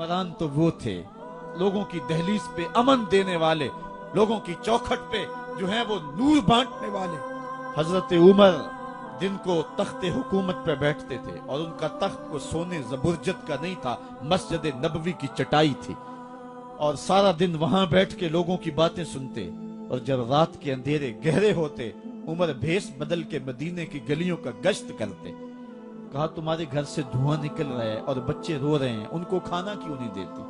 हुक्मरान तो वो थे, लोगों की दहलीज पे अमन देने वाले, लोगों की चौखट पे जो है वो नूर बांटने वाले। हजरत उमर दिन को तख्ते हुकूमत पे बैठते थे और उनका तख्त को सोने जबरजत का नहीं था, मस्जिद नबवी की चटाई थी और सारा दिन वहां बैठ के लोगों की बातें सुनते। और जब रात के अंधेरे गहरे होते, उमर भेष बदल के मदीने की गलियों का गश्त करते। कहा तुम्हारे घर से धुआं निकल रहा है और बच्चे रो रहे हैं, उनको खाना क्यों नहीं देती?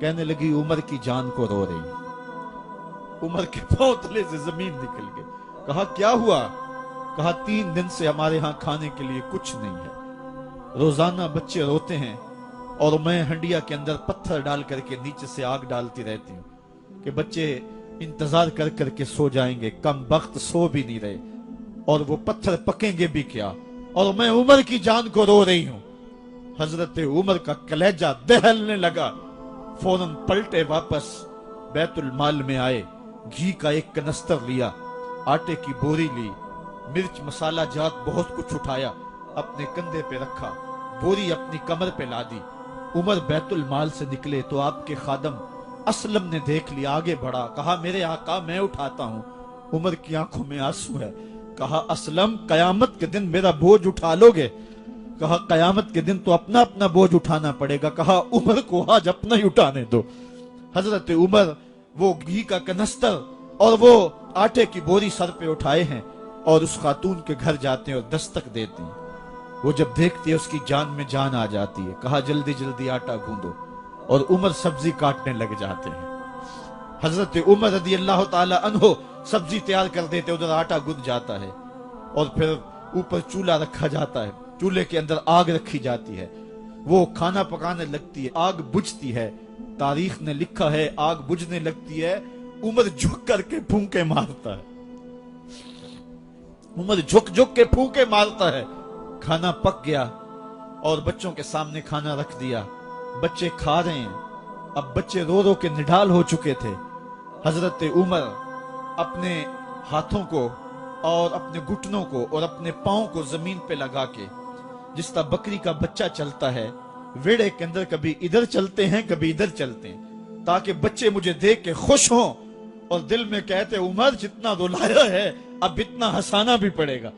कहने लगी उमर की जान को रो रही। उमर के पांव तले से जमीन निकल गई। कहा क्या हुआ? कहा 3 दिन से हमारे यहाँ खाने के लिए कुछ नहीं है, रोजाना बच्चे रोते हैं और मैं हंडिया के अंदर पत्थर डाल करके नीचे से आग डालती रहती हूँ कि बच्चे इंतजार कर करके सो जाएंगे, कम वक्त सो भी नहीं रहे और वो पत्थर पकेंगे भी क्या, और मैं उमर की जान को रो रही हूँ। हजरत उमर का कलेजा दहलने लगा। फौरन पलटे वापस बैतुल माल में आए, घी का एक कनस्तर लिया, आटे की बोरी ली, मिर्च मसाला जात बहुत कुछ उठाया, अपने कंधे पे रखा, बोरी अपनी कमर पे ला दी। उमर बैतुल माल से निकले तो आपके खादम असलम ने देख लिया, आगे बढ़ा, कहा मेरे आका मैं उठाता हूँ। उमर की आंखों में आंसू है। कहा असलम कयामत के दिन मेरा बोझ उठा लोगे? कहा कयामत के दिन तो अपना अपना बोझ उठाना पड़ेगा। कहा उमर को आज अपना ही उठाने दो। हजरत उमर वो घी का कनस्तर और वो आटे की बोरी सर पे उठाए हैं और उस खातून के घर जाते हैं और दस्तक देते हैं। वो जब देखती है उसकी जान में जान आ जाती है। कहा जल्दी जल्दी आटा गूंदो, और उमर सब्जी काटने लग जाते हैं। हजरत उमर रदी अल्लाह ताला अन्हो सब्जी तैयार कर देते, उधर आटा गुंद जाता है और फिर ऊपर चूल्हा रखा जाता है, चूल्हे के अंदर आग रखी जाती है, वो खाना पकाने लगती है, आग बुझती है। तारीख ने लिखा है आग बुझने लगती है, उमर झुक करके फूंके मारता है। उमर झुक झुक के फूंके मारता है। खाना पक गया और बच्चों के सामने खाना रख दिया, बच्चे खा रहे हैं। अब बच्चे रो रो के निढाल हो चुके थे। हजरत उमर अपने हाथों को और अपने घुटनों को और अपने पांव को जमीन पे लगा के, जिस तरह बकरी का बच्चा चलता है, वेड़े के अंदर कभी इधर चलते हैं कभी इधर चलते हैं, ताकि बच्चे मुझे देख के खुश हों और दिल में कहते उमर जितना रुलाया है अब इतना हंसाना भी पड़ेगा।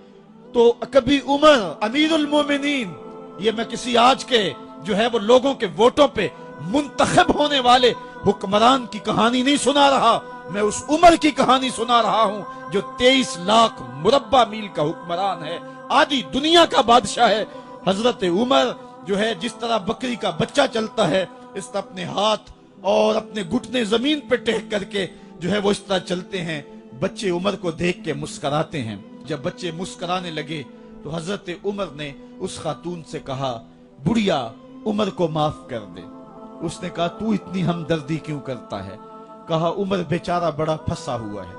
तो कभी उमर अमीरुल मोमिनीन, ये मैं किसी आज के जो है वो लोगों के वोटों पे मुंतखब होने वाले हुक्मरान की कहानी नहीं सुना रहा, मैं उस उमर की कहानी सुना रहा हूं जो 23 लाख मुरब्बा मील का हुक्मरान है, आधी दुनिया का बादशाह है। हजरत उमर जो है जिस तरह बकरी का बच्चा चलता है, इस तरह अपने हाथ और अपने घुटने जमीन पे टेक करके जो है वो इस तरह चलते हैं। बच्चे उमर को देख के मुस्कुराते हैं। जब बच्चे मुस्कुराने लगे तो हजरत उमर ने उस खातून से कहा बुढ़िया उमर को माफ कर दे। उसने कहा तू इतनी हमदर्दी क्यों करता है? कहा उमर बेचारा बड़ा फंसा हुआ है,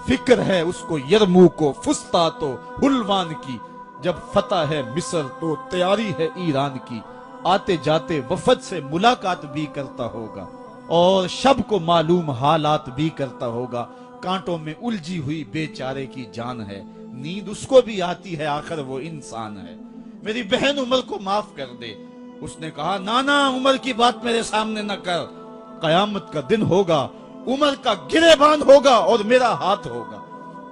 फिक्र है उसको यरमूक को फुस्तातो हुलवान की, जब फतह है मिस्र तो तैयारी है ईरान की, आते जाते वफद से मुलाकात भी करता होगा और शब को मालूम हालात भी करता होगा, कांटों में उलझी हुई बेचारे की जान है, नींद उसको भी आती है आखिर वो इंसान है, मेरी बहन उमर को माफ कर दे। उसने कहा नाना उमर की बात मेरे सामने न कर, कयामत का दिन होगा, उमर का गिरेबान होगा और मेरा हाथ होगा।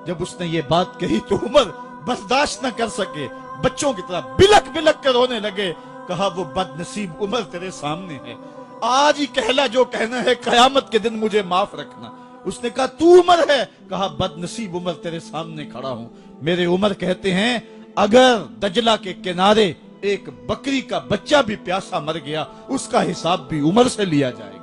जब उसने ये बात कही तो उमर बर्दाश्त न कर सके, बच्चों की तरह बिलक बिलक कर रोने लगे। कहा वो बदनसीब उमर तेरे सामने है, आज ही कहला जो कहना है, कयामत के दिन मुझे माफ रखना। उसने कहा तू उमर है? कहा बदनसीब उमर तेरे सामने खड़ा हूं। मेरे उमर कहते हैं अगर दजला के किनारे एक बकरी का बच्चा भी प्यासा मर गया, उसका हिसाब भी उमर से लिया जाएगा।